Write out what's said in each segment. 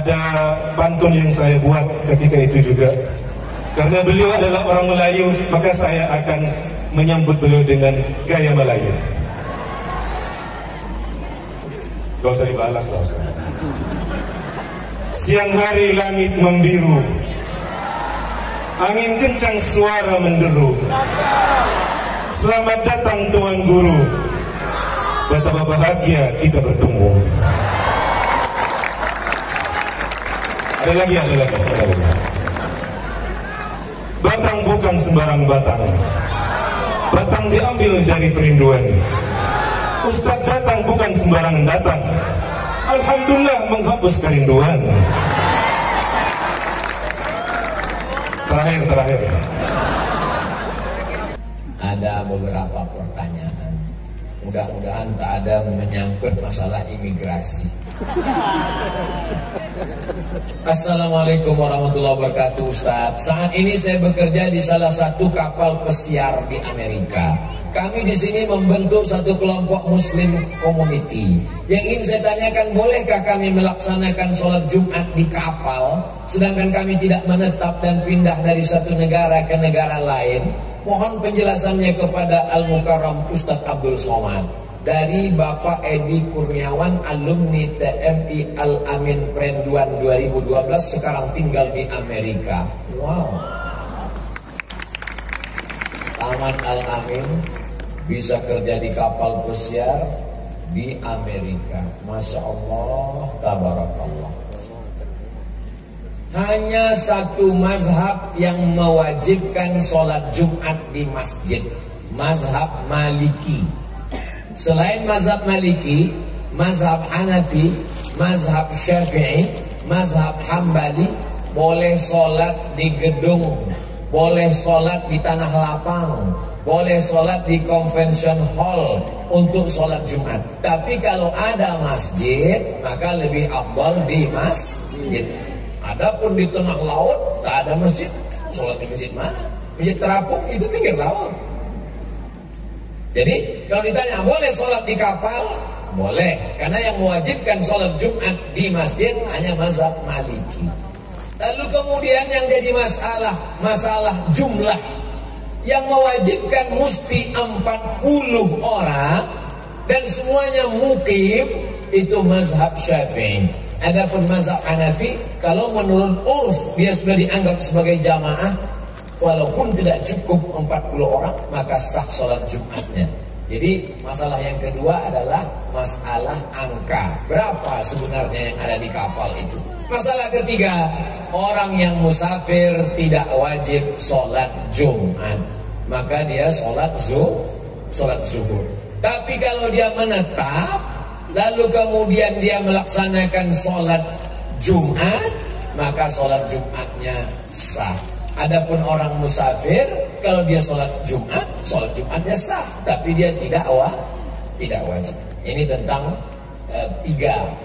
ada pantun yang saya buat ketika itu juga. Karena beliau adalah orang Melayu, maka saya akan menyambut beliau dengan gaya Melayu. Gak usah dibalas, gak usah. Siang hari langit membiru, angin kencang suara menderu. Selamat datang Tuan Guru, betapa bahagia kita bertemu. Ada lagi. Batang bukan sembarang batang. Batang diambil dari perinduan. Ustadz datang bukan sembarangan datang. Alhamdulillah menghapus kerinduan. Terakhir. Ada beberapa pertanyaan. Mudah-mudahan tak ada menyangkut masalah imigrasi. Assalamualaikum warahmatullahi wabarakatuh, Ustaz. Saat ini saya bekerja di salah satu kapal pesiar di Amerika. Kami di sini membentuk satu kelompok Muslim community. Yang ingin saya tanyakan, bolehkah kami melaksanakan sholat Jumat di kapal, sedangkan kami tidak menetap dan pindah dari satu negara ke negara lain? Mohon penjelasannya kepada Al-Mukarram Ustadz Abdul Somad. Dari Bapak Edi Kurniawan, alumni TMI Al-Amin Prenduan 2012, sekarang tinggal di Amerika. Wow. Tamat Al-Amin, bisa kerja di kapal pesiar di Amerika. Masya Allah, tabarakallah. Hanya satu mazhab yang mewajibkan sholat Jumat di masjid, mazhab Maliki. Selain mazhab Maliki, mazhab Hanafi, mazhab Syafi'i, mazhab Hambali, boleh sholat di gedung, boleh sholat di tanah lapang, boleh sholat di convention hall untuk sholat Jumat. Tapi kalau ada masjid, maka lebih afdal di masjid. Adapun di tengah laut, tak ada masjid, sholat di masjid mana? Masjid terapung itu pinggir laut. Jadi kalau ditanya boleh sholat di kapal, boleh, karena yang mewajibkan sholat Jumat di masjid hanya mazhab Maliki. Lalu kemudian yang jadi masalah jumlah, yang mewajibkan mesti 40 orang dan semuanya mukim, itu mazhab Syafi'i. Adapun mazhab Hanafi, kalau menurut urf dia sudah dianggap sebagai jamaah, walaupun tidak cukup 40 orang, maka sah sholat Jumatnya. Jadi masalah yang kedua adalah masalah angka. Berapa sebenarnya yang ada di kapal itu? Masalah ketiga, orang yang musafir tidak wajib sholat Jumat, maka dia sholat zuhur. Tapi kalau dia menetap, lalu kemudian dia melaksanakan sholat Jumat, maka sholat Jumatnya sah. Adapun orang musafir, kalau dia sholat Jumatnya sah, tapi dia tidak wajib. Ini tentang 3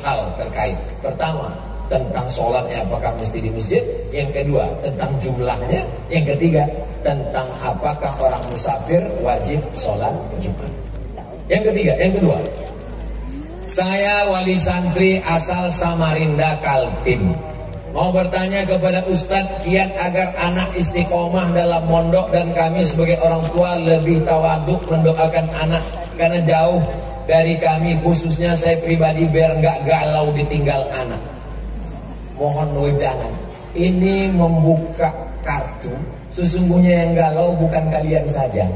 hal terkait. Pertama, tentang sholatnya apakah mesti di masjid. Yang kedua, tentang jumlahnya. Yang ketiga, tentang apakah orang musafir wajib sholat Jumat. Yang kedua, saya wali santri asal Samarinda, Kaltim. Mau bertanya kepada Ustadz kiat agar anak istiqomah dalam mondok dan kami sebagai orang tua lebih tawaduk mendoakan anak karena jauh dari kami, khususnya saya pribadi, biar nggak galau ditinggal anak. Mohon wejangan. Ini membuka kartu, sesungguhnya yang galau bukan kalian saja,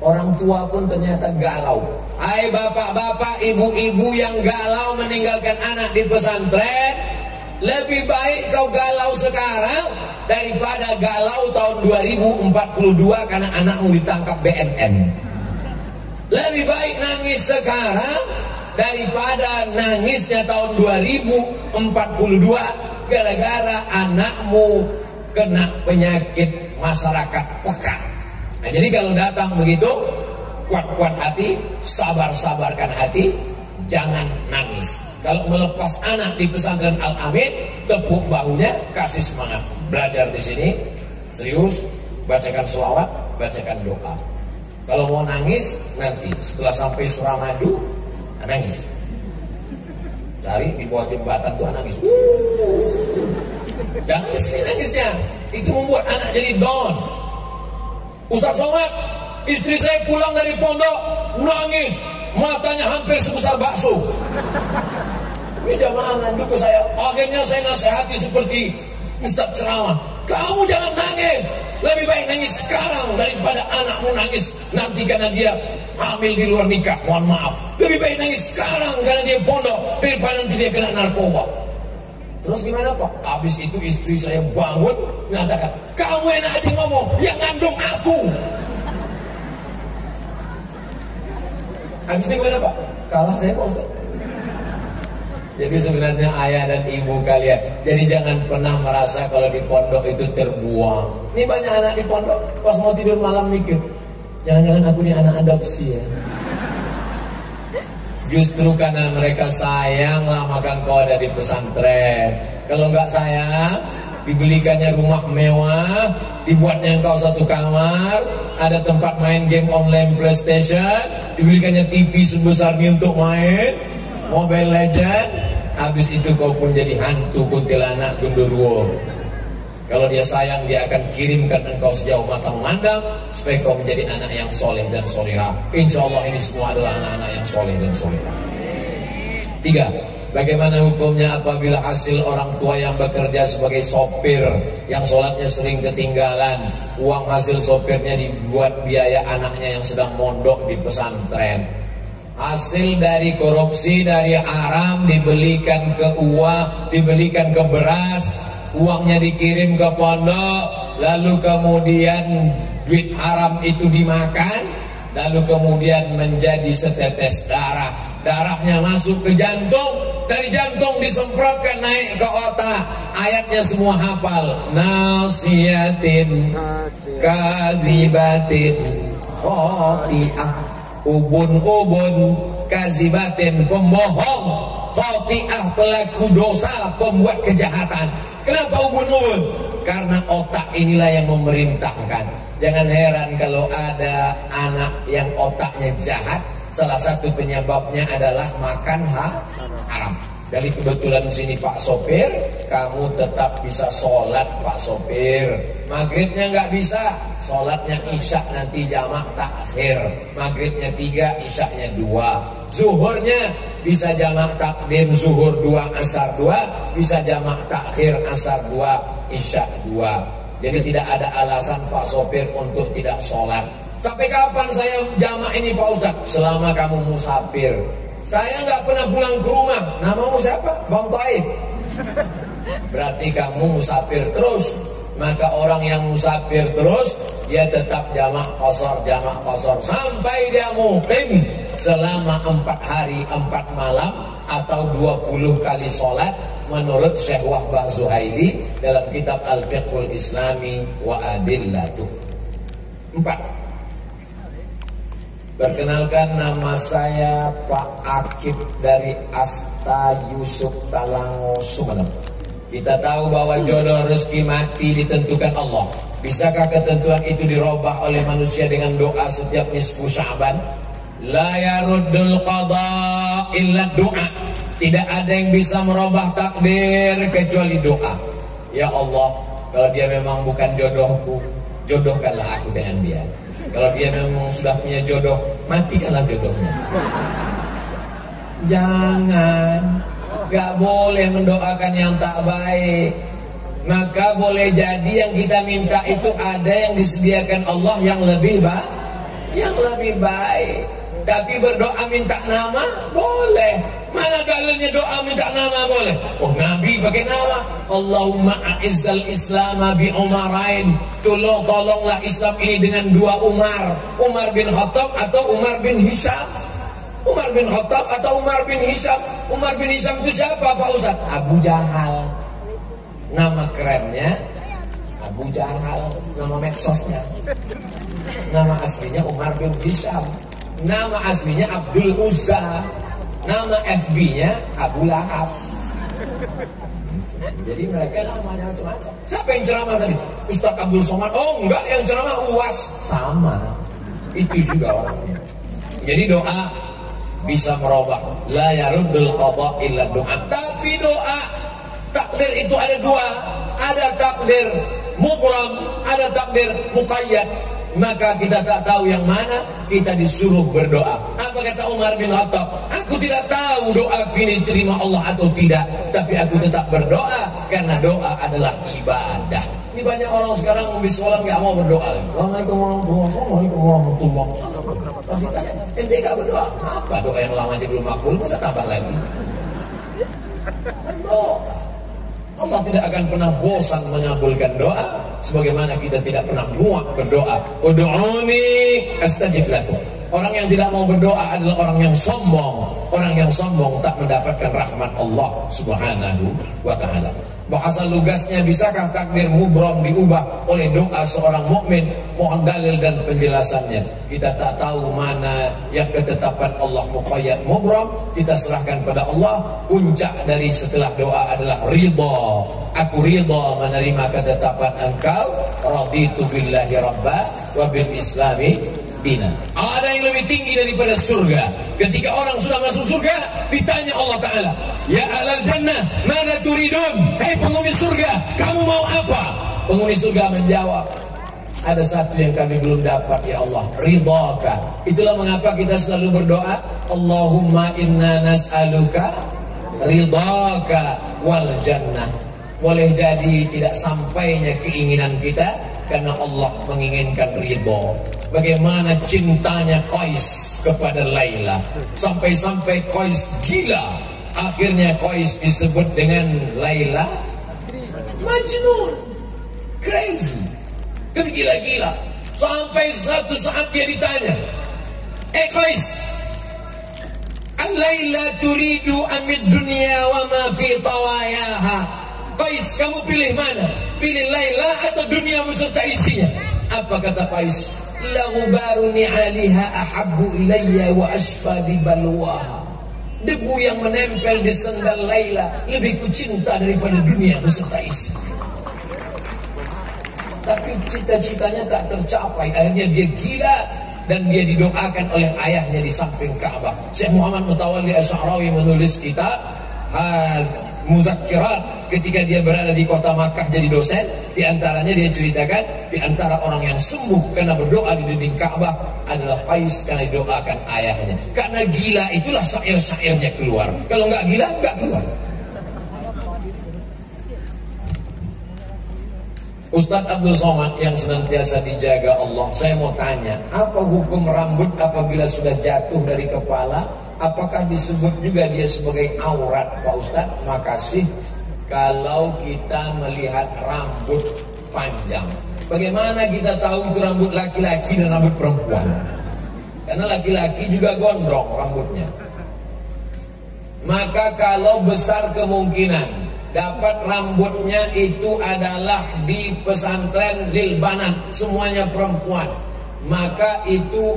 orang tua pun ternyata galau. Hai bapak-bapak, ibu-ibu yang galau meninggalkan anak di pesantren, lebih baik kau galau sekarang daripada galau tahun 2042 karena anakmu ditangkap BNN. Lebih baik nangis sekarang daripada nangisnya tahun 2042 gara-gara anakmu kena penyakit masyarakat pekan. Nah, jadi kalau datang begitu, kuat-kuat hati, sabar-sabarkan hati, jangan nangis. Kalau melepas anak di pesantren Al-Amin, tepuk bahunya, kasih semangat. Belajar di sini, serius, bacakan sholawat, bacakan doa. Kalau mau nangis, nanti setelah sampai Suramadu, nangis. Cari di bawah jembatan tuh nangis. Jangan di sini nangisnya. Itu membuat anak jadi down. Ustaz Somad, istri saya pulang dari pondok nangis, matanya hampir sebesar bakso. Ini jamaah ngandung ke saya. Akhirnya saya nasihati seperti Ustaz ceramah. Kamu jangan nangis. Lebih baik nangis sekarang daripada anakmu nangis nanti karena dia hamil di luar nikah. Mohon maaf. Lebih baik nangis sekarang karena dia pondok daripada nanti dia kena narkoba. Terus gimana Pak? Habis itu istri saya bangun mengatakan, kamu enak aja ngomong, yang ngandung aku. Habis itu gimana Pak? Kalah saya Pak Ustaz. Jadi sebenarnya ayah dan ibu kalian, jadi jangan pernah merasa kalau di pondok itu terbuang. Ini banyak anak di pondok pas mau tidur malam mikir, jangan-jangan aku ini anak adopsi ya. Justru karena mereka sayang lah maka engkau ada di pesantren. Kalau nggak sayang, dibelikannya rumah mewah, dibuatnya engkau satu kamar, ada tempat main game online PlayStation, dibelikannya TV sebesar ini untuk main Mobile Legend. Habis itu kau pun jadi hantu kuntilanak gundurwo. Kalau dia sayang, dia akan kirimkan engkau sejauh mata memandang supaya kau menjadi anak yang soleh dan solehah. Insya Allah ini semua adalah anak-anak yang soleh dan solehah. 3. Bagaimana hukumnya apabila hasil orang tua yang bekerja sebagai sopir yang sholatnya sering ketinggalan, uang hasil sopirnya dibuat biaya anaknya yang sedang mondok di pesantren. Hasil dari korupsi, dari haram, dibelikan ke uang, dibelikan ke beras, uangnya dikirim ke pondok, lalu kemudian duit haram itu dimakan, lalu kemudian menjadi setetes darah, darahnya masuk ke jantung, dari jantung disemprotkan naik ke otak. Ayatnya semua hafal, nasiyatin kadzibatin khoti'ah, ubun-ubun kazibatin, pembohong, khoti'ah, pelaku dosa, pembuat kejahatan. Kenapa ubun-ubun? Karena otak inilah yang memerintahkan. Jangan heran kalau ada anak yang otaknya jahat, salah satu penyebabnya adalah makan haram. Dari kebetulan sini Pak Sopir, kamu tetap bisa sholat Pak Sopir. Maghribnya nggak bisa, sholatnya isya nanti jamak takhir. Maghribnya 3, isyaknya 2. Zuhurnya bisa jamak takdim, zuhur 2, asar 2. Bisa jamak takhir, asar 2, isya 2. Jadi tidak ada alasan Pak Sopir untuk tidak sholat. Sampai kapan saya jamak ini Pak Ustaz? Selama kamu musafir. Saya nggak pernah pulang ke rumah. Namamu siapa? Bang Taib. Berarti kamu musafir terus. Maka orang yang musafir terus, dia tetap jamak qashar sampai dia muqim selama 4 hari 4 malam atau 20 kali sholat menurut Syekh Wahbah Zuhaili dalam kitab Al-Fiqhul Islami wa Adillatuh. 4. Perkenalkan, nama saya Pak Akib dari Asta Yusuf Talango, Sumeneb. Kita tahu bahwa jodoh rezeki mati ditentukan Allah. Bisakah ketentuan itu dirubah oleh manusia dengan doa setiap nisfu Sya'ban? La yaruddul qada illa doa. Tidak ada yang bisa merubah takdir kecuali doa. Ya Allah, kalau dia memang bukan jodohku, jodohkanlah aku dengan dia. Kalau dia memang sudah punya jodoh, matikanlah jodohnya. Jangan, gak boleh mendoakan yang tak baik. Maka boleh jadi yang kita minta itu ada yang disediakan Allah yang lebih baik, Tapi berdoa minta nama boleh. Mana dalilnya doa minta nama boleh? Oh, Nabi pakai nama. Allahumma a'izzal islama bi umarain. Tolonglah Islam ini dengan 2 Umar. Umar bin Khattab atau Umar bin Hisham. Umar bin Khattab atau Umar bin Hisham. Umar bin Hisham itu siapa Pak Ustaz? Abu Jahal. Nama kerennya Abu Jahal. Nama medsosnya. Nama aslinya Umar bin Hisham. Nama aslinya Abdul Uzza. Nama FB-nya Abu Lahab. Jadi mereka namanya macam-macam. Siapa yang ceramah tadi? Ustaz Abdul Somad? Oh enggak, yang ceramah UAS. Sama. Itu juga orangnya. Jadi doa bisa merubah. La yaruddul qada illa doa. Tapi doa takdir itu ada dua, ada takdir mubram, ada takdir muqayyad. Maka kita tak tahu yang mana, kita disuruh berdoa. Apa kata Umar bin Khattab? Aku tidak tahu doa ini diterima Allah atau tidak, tapi aku tetap berdoa karena doa adalah ibadah. Ini banyak orang sekarang habis sholat nggak mau berdoa. Assalamualaikum warahmatullahi wabarakatuh. Tapi tanya, ente nggak berdoa? Apa doa yang lama jadi belum makbul? Masa tambah lagi? Berdoa. Allah tidak akan pernah bosan mengabulkan doa, sebagaimana kita tidak pernah muak berdoa. Ud'uni astajib lakum. Orang yang tidak mau berdoa adalah orang yang sombong. Orang yang sombong tak mendapatkan rahmat Allah Subhanahu wa ta'ala. Bahasa lugasnya, bisakah takdir mubram diubah oleh doa seorang mukmin? Mohon dalil dan penjelasannya. Kita tak tahu mana yang ketetapan Allah muqayyad mubram, kita serahkan pada Allah. Puncak dari setelah doa adalah ridha. Aku ridha menerima ketetapan Engkau. Raditu billahi rabba wa bil islami dina. Ada yang lebih tinggi daripada surga. Ketika orang sudah masuk surga, ditanya Allah Ta'ala, ya ahlal jannah, mana turidun? Hei penghuni surga, kamu mau apa? Penghuni surga menjawab, ada satu yang kami belum dapat ya Allah, ridhaka. Itulah mengapa kita selalu berdoa, Allahumma inna nas'aluka ridhaka wal jannah. Boleh jadi tidak sampainya keinginan kita karena Allah menginginkan ridho. Bagaimana cintanya Qais kepada Laila, sampai-sampai Qais gila. Akhirnya Qais disebut dengan Laila Majnun, crazy, tergila-gila. Sampai satu saat dia ditanya, Qais, Laila turidu amid dunia wa ma fi tawayaha. Qais, kamu pilih mana? Pilih Laila atau dunia beserta isinya? Apa kata Qais? Laghubaru ni'aliha ahabbu ilayya wa asfa di balwaha. Debu yang menempel di sendal Laila lebih kucinta daripada dunia beserta isi. Tapi cita-citanya tak tercapai. Akhirnya dia gila dan dia didoakan oleh ayahnya di samping Ka'bah. Syekh Muhammad Mutawalli Asy'arawi menulis kitab Muzakkirat ketika dia berada di kota Makkah jadi dosen. Di antaranya dia ceritakan, di antara orang yang sembuh karena berdoa di dinding Ka'bah adalah Qais karena didoakan ayahnya. Karena gila itulah syair-syairnya keluar. Kalau nggak gila nggak keluar. Ustadz Abdul Somad yang senantiasa dijaga Allah, saya mau tanya, apa hukum rambut apabila sudah jatuh dari kepala? Apakah disebut juga dia sebagai aurat, Pak Ustadz? Makasih. Kalau kita melihat rambut panjang, bagaimana kita tahu itu rambut laki-laki dan rambut perempuan? Karena laki-laki juga gondrong rambutnya. Maka kalau besar kemungkinan dapat rambutnya itu adalah di pesantren lil banat, semuanya perempuan, maka itu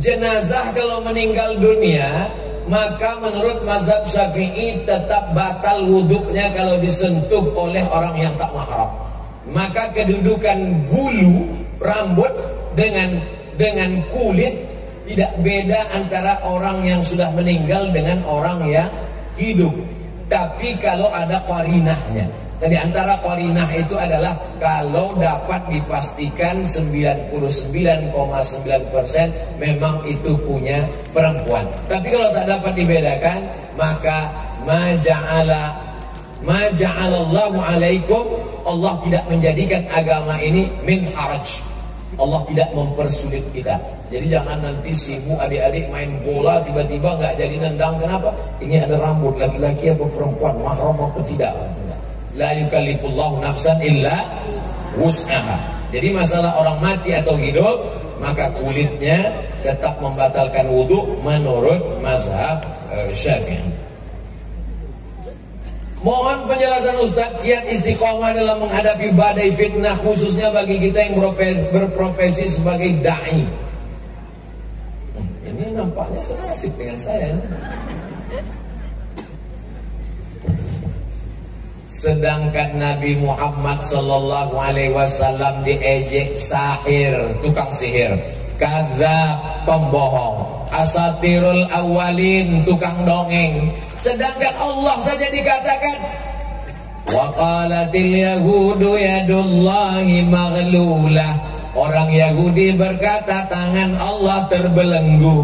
jenazah kalau meninggal dunia, maka menurut mazhab Syafi'i tetap batal wuduknya kalau disentuh oleh orang yang tak mahram. Maka kedudukan bulu rambut dengan kulit tidak beda antara orang yang sudah meninggal dengan orang yang hidup. Tapi kalau ada qarinahnya, di antara qarinah itu adalah kalau dapat dipastikan 99,9% memang itu punya perempuan. Tapi kalau tak dapat dibedakan, maka ma ja'alallahu alaikum, Allah tidak menjadikan agama ini min haraj. Allah tidak mempersulit kita. Jadi jangan nanti sibuk adik-adik main bola tiba-tiba nggak jadi nendang. Kenapa? Ini ada rambut laki-laki atau perempuan, mahram apa tidak? La yukallifullahu nafsan illa wus'aha. Jadi masalah orang mati atau hidup, maka kulitnya tetap membatalkan wudhu menurut mazhab Syafi'i. Mohon penjelasan Ustaz, kiat istiqomah dalam menghadapi badai fitnah, khususnya bagi kita yang berprofesi sebagai da'i. Ini nampaknya senasib dengan saya. Sedangkan Nabi Muhammad sallallahu alaihi wasallam diejek sahir, tukang sihir, kadzab, pembohong. asatirul awalin, tukang dongeng. Sedangkan Allah saja dikatakan wa qalatil yahudu yadullahi maghlulah. Orang Yahudi berkata tangan Allah terbelenggu.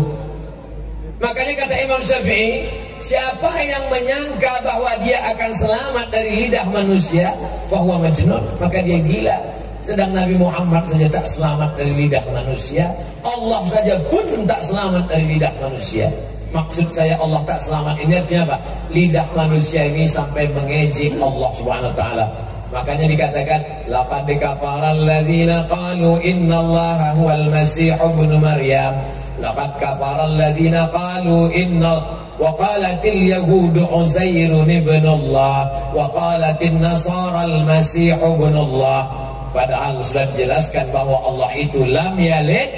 Makanya kata Imam Syafi'i, siapa yang menyangka bahwa dia akan selamat dari lidah manusia, fahuwa majnun, maka dia gila. Sedang Nabi Muhammad saja tak selamat dari lidah manusia, Allah saja pun tak selamat dari lidah manusia. Maksud saya Allah tak selamat ini artinya apa? Lidah manusia ini sampai mengejek Allah Subhanahu wa taala. Makanya dikatakan laqad kafara alladzina qalu innallaha huwal masih ibnu maryam. Laqad kafara alladzina qalu inna wa qalatil yahudu uzairun ibnullah wa qalatin nasara al masih ibnullah. Padahal sudah dijelaskan bahwa Allah itu lam yalid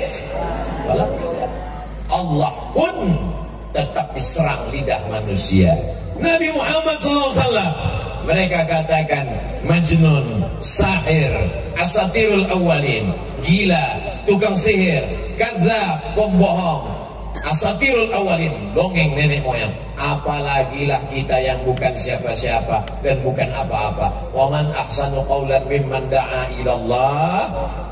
wa lam yulad. Allah pun tetap diserang lidah manusia. Nabi Muhammad SAW mereka katakan majnun, sahir, asatirul awalin, gila, tukang sihir, kadzab, pembohong, asatirul awalin, dongeng nenek moyang. Apalagi lah kita yang bukan siapa-siapa dan bukan apa-apa. Wa man ahsanu qawlan mimman da'a ilallah.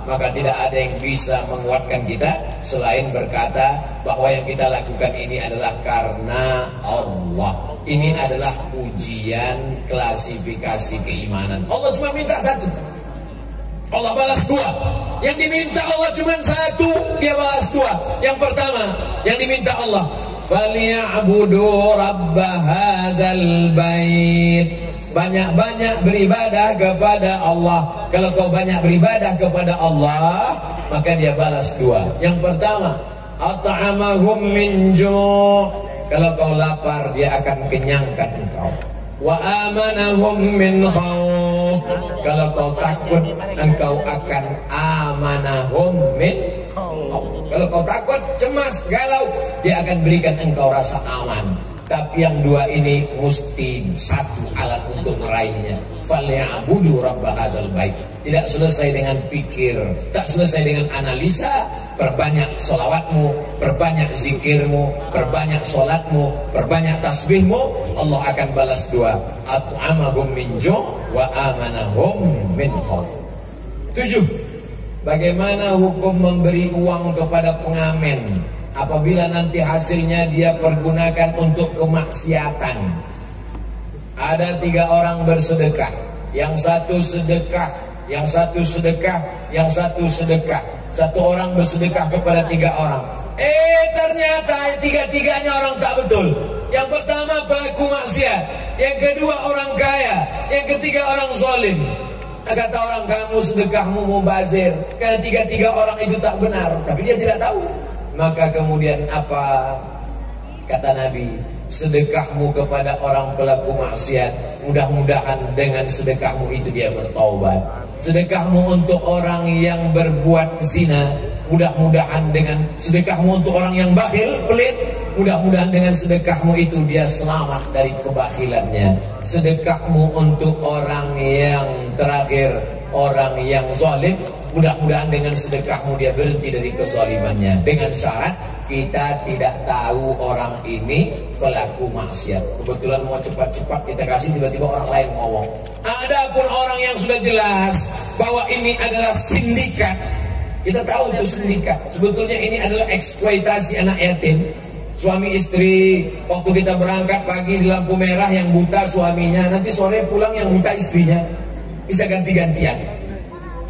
Maka tidak ada yang bisa menguatkan kita selain berkata bahwa yang kita lakukan ini adalah karena Allah. Ini adalah ujian klasifikasi keimanan. Allah cuma minta satu, Allah balas dua. Yang diminta Allah cuma satu, dia balas dua. Yang pertama yang diminta Allah, falyabudu rabb hadzal bait. Banyak-banyak beribadah kepada Allah. Kalau kau banyak beribadah kepada Allah, maka dia balas dua. Yang pertama, at'amahum min ju'. Kalau kau lapar, dia akan kenyangkan engkau. Wa amanahum min khauf. Kalau kau takut, engkau akan amanahum min khauf. Kalau kau takut, cemas, galau, dia akan berikan engkau rasa aman. Tapi yang dua ini mesti satu alat untuk meraihnya. Falyabudu rabb hadzal bait. Tidak selesai dengan pikir, tak selesai dengan analisa. Perbanyak solawatmu, perbanyak zikirmu, perbanyak solatmu, perbanyak tasbihmu, Allah akan balas dua. At'amahum min ju' wa amanahum min khauf. 7. Bagaimana hukum memberi uang kepada pengamen apabila nanti hasilnya dia pergunakan untuk kemaksiatan? Ada 3 orang bersedekah, yang satu sedekah, yang satu sedekah, yang satu sedekah. Satu orang bersedekah kepada 3 orang. Ternyata 3-tiganya orang tak betul. Yang pertama pelaku maksiat, yang kedua orang kaya, yang ketiga orang zalim. Kata orang, kamu sedekahmu mubazir. Karena 3 orang itu tak benar, tapi dia tidak tahu. Maka kemudian apa kata Nabi? Sedekahmu kepada orang pelaku maksiat, mudah-mudahan dengan sedekahmu itu dia bertaubat. Sedekahmu untuk orang yang berbuat zina, mudah-mudahan dengan sedekahmu untuk orang yang bakhil, pelit, mudah-mudahan dengan sedekahmu itu dia selamat dari kebakhilannya. Sedekahmu untuk orang yang terakhir, orang yang zalim, mudah-mudahan dengan sedekahmu dia berhenti dari kezalimannya. Dengan syarat kita tidak tahu orang ini pelaku maksiat. Kebetulan mau cepat-cepat kita kasih, tiba-tiba orang lain ngomong. Adapun orang yang sudah jelas bahwa ini adalah sindikat, kita tahu itu sindikat. Sebetulnya ini adalah eksploitasi anak yatim. Suami istri, waktu kita berangkat pagi di lampu merah yang buta suaminya, nanti sore pulang yang buta istrinya. Bisa ganti-gantian.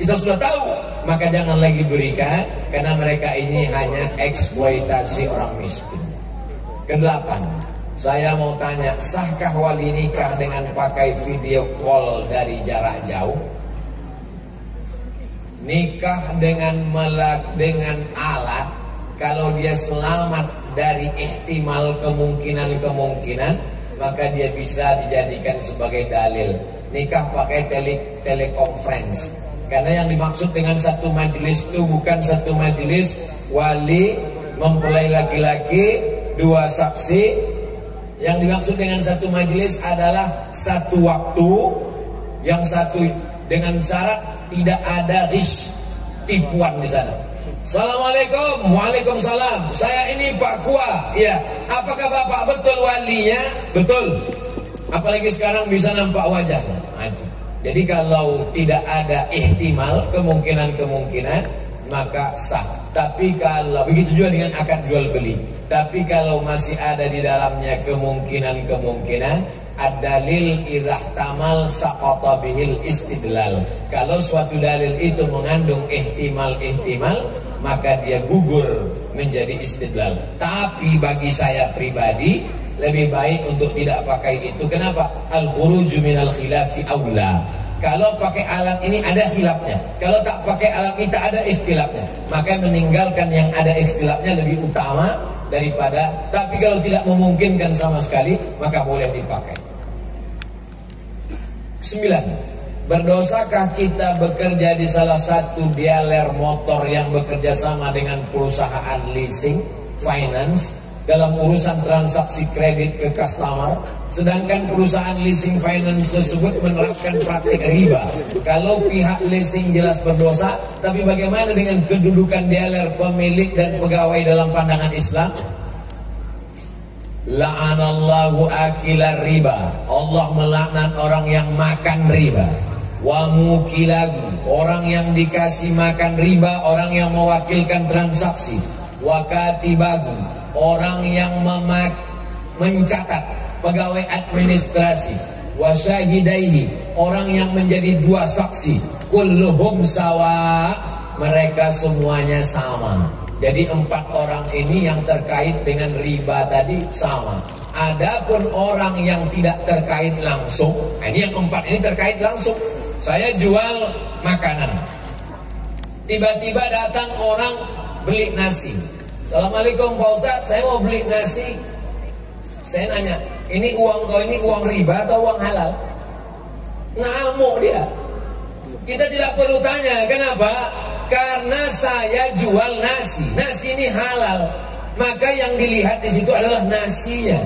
Kita sudah tahu, maka jangan lagi berikan, karena mereka ini hanya eksploitasi orang miskin. Ke-8, saya mau tanya, sahkah wali nikah dengan pakai video call dari jarak jauh? Nikah dengan alat, kalau dia selamat dari ihtimal kemungkinan, maka dia bisa dijadikan sebagai dalil. Nikah pakai telekonferensi. Karena yang dimaksud dengan satu majelis itu bukan satu majelis wali mempelai laki-laki, 2 saksi. Yang dimaksud dengan satu majelis adalah satu waktu, yang satu dengan syarat tidak ada risk, tipuan di sana. Assalamualaikum. Waalaikumsalam. Saya ini Pak Kua. Ya, apakah Bapak betul walinya? Betul. Apalagi sekarang bisa nampak wajahnya. Jadi kalau tidak ada ihtimal, kemungkinan, maka sah. Tapi kalau begitu juga dengan akad jual beli. Tapi kalau masih ada di dalamnya kemungkinan, ad-dalil idza ihtamal saqata bihil istidlal. Kalau suatu dalil itu mengandung ihtimal, maka dia gugur menjadi istidlal. Tapi bagi saya pribadi lebih baik untuk tidak pakai itu. Kenapa? Al-khuruju minal khilafi aula. Kalau pakai alat ini ada khilafnya, kalau tak pakai alat ini tak ada ikhtilafnya, maka meninggalkan yang ada ikhtilafnya lebih utama daripada. Tapi kalau tidak memungkinkan sama sekali, maka boleh dipakai. 9. Berdosakah kita bekerja di salah satu dealer motor yang bekerja sama dengan perusahaan leasing, finance, dalam urusan transaksi kredit ke customer, sedangkan perusahaan leasing finance tersebut menerapkan praktik riba? Kalau pihak leasing jelas berdosa, tapi bagaimana dengan kedudukan dealer, pemilik dan pegawai dalam pandangan Islam? La'anallahu akilar riba. Allah melaknat orang yang makan riba. Wa mukilagu, orang yang dikasih makan riba, orang yang mewakilkan transaksi. Wa katibagu, orang yang mencatat, pegawai administrasi. Wa syahidaihi, orang yang menjadi dua saksi. Kulluhum sawa, mereka semuanya sama. Jadi 4 orang ini yang terkait dengan riba tadi sama. Adapun orang yang tidak terkait langsung, ini yang 4 ini terkait langsung. Saya jual makanan, tiba-tiba datang orang beli nasi. Assalamualaikum Pak Ustadz, saya mau beli nasi. Saya nanya, ini uang kau ini uang riba atau uang halal? Ngamuk dia. Kita tidak perlu tanya, kenapa? Karena saya jual nasi. Nasi ini halal, maka yang dilihat di situ adalah nasinya.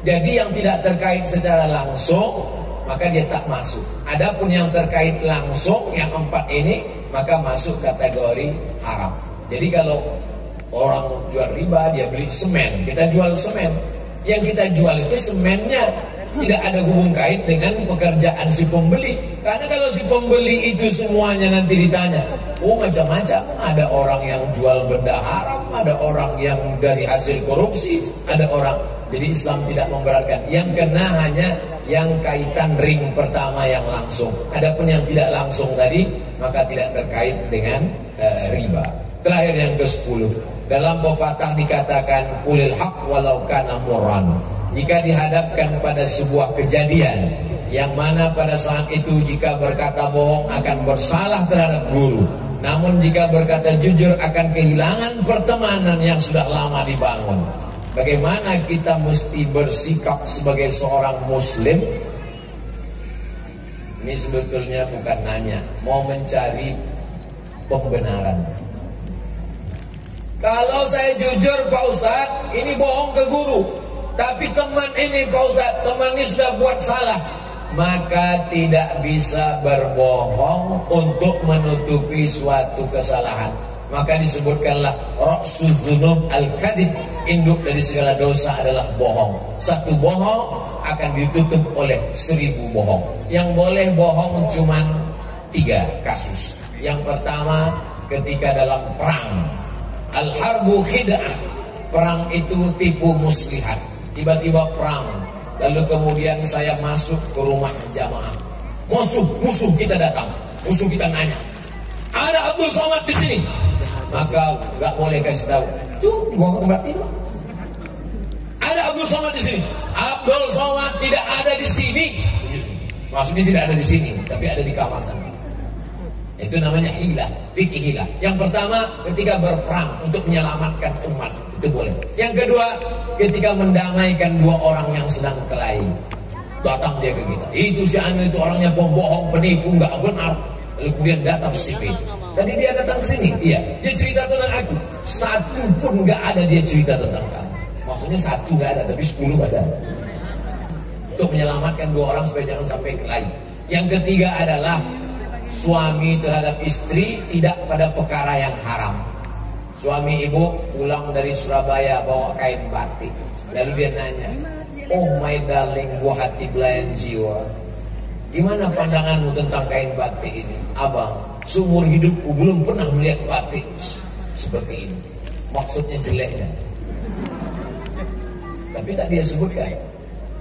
Jadi yang tidak terkait secara langsung, maka dia tak masuk. Adapun yang terkait langsung, yang 4 ini, maka masuk kategori haram. Jadi kalau orang jual riba, dia beli semen, kita jual semen. Yang kita jual itu semennya, tidak ada hubung kait dengan pekerjaan si pembeli. Karena kalau si pembeli itu semuanya nanti ditanya, oh macam-macam. Ada orang yang jual benda haram, ada orang yang dari hasil korupsi, ada orang. Jadi Islam tidak memberatkan. Yang kena hanya yang kaitan ring pertama yang langsung. Adapun yang tidak langsung tadi, maka tidak terkait dengan riba. Terakhir yang ke-10. Dalam pepatah dikatakan, qulil haq walau kana murran. Jika dihadapkan pada sebuah kejadian yang mana pada saat itu jika berkata bohong akan bersalah terhadap guru, namun jika berkata jujur akan kehilangan pertemanan yang sudah lama dibangun. Bagaimana kita mesti bersikap sebagai seorang muslim? Ini sebetulnya bukan nanya, mau mencari pembenaran. Kalau saya jujur Pak Ustadz, ini bohong ke guru, tapi teman ini Pak Ustadz, teman ini sudah buat salah, maka tidak bisa berbohong untuk menutupi suatu kesalahan. Maka disebutkanlah ra'suz dzunub al-kadzib, induk dari segala dosa adalah bohong. Satu bohong akan ditutup oleh 1000 bohong. Yang boleh bohong cuma 3 kasus. Yang pertama ketika dalam perang, al-harbu khid'ah, perang itu tipu muslihat. Tiba-tiba perang, lalu kemudian saya masuk ke rumah jamaah. Musuh kita datang, musuh kita nanya, ada Abdul Somad di sini. Maka nggak boleh kasih tahu. Tuh dibawa ke tempat tidur. Ada Abdul Somad di sini. Abdul Somad tidak ada di sini. Maksudnya tidak ada di sini, tapi ada di kamar sana. Itu namanya hilah, fikih hilah. Yang pertama ketika berperang untuk menyelamatkan umat, itu boleh. Yang kedua ketika mendamaikan 2 orang yang sedang kelahi. Datang dia ke kita, itu si Anu itu orangnya pembohong, penipu, nggak benar. Lalu kemudian datang si B. Tadi dia datang ke sini, iya. Dia cerita tentang aku. 1 pun nggak ada dia cerita tentang kamu. Maksudnya 1 nggak ada, tapi 10 ada. Untuk menyelamatkan 2 orang supaya jangan sampai kelahi. Yang ketiga adalah suami terhadap istri tidak pada perkara yang haram. Suami ibu pulang dari Surabaya bawa kain batik. Lalu dia nanya, "Oh my darling, buah hati belayan jiwa, gimana pandanganmu tentang kain batik ini?" "Abang, seumur hidupku belum pernah melihat batik seperti ini." Maksudnya jeleknya. Tapi tak dia sebutkan.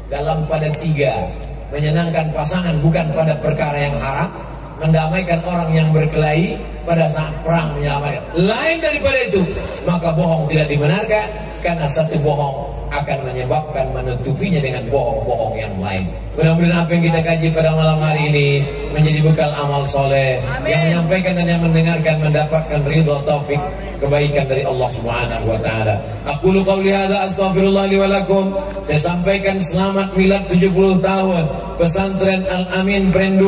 Dalam pada 3, menyenangkan pasangan bukan pada perkara yang haram, mendamaikan orang yang berkelahi pada saat perang, menyelamatkan. Lain daripada itu, maka bohong tidak dibenarkan, karena satu bohong akan menyebabkan menutupinya dengan bohong-bohong yang lain. Mudah-mudahan apa yang kita kaji pada malam hari ini menjadi bekal amal soleh. Yang menyampaikan dan yang mendengarkan mendapatkan ridha taufik kebaikan dari Allah Subhanahu wa taala. Aqulu qauli hadza astaghfirullah li wa lakum. Saya sampaikan selamat milad 70 tahun Pesantren Al Amin Perendu.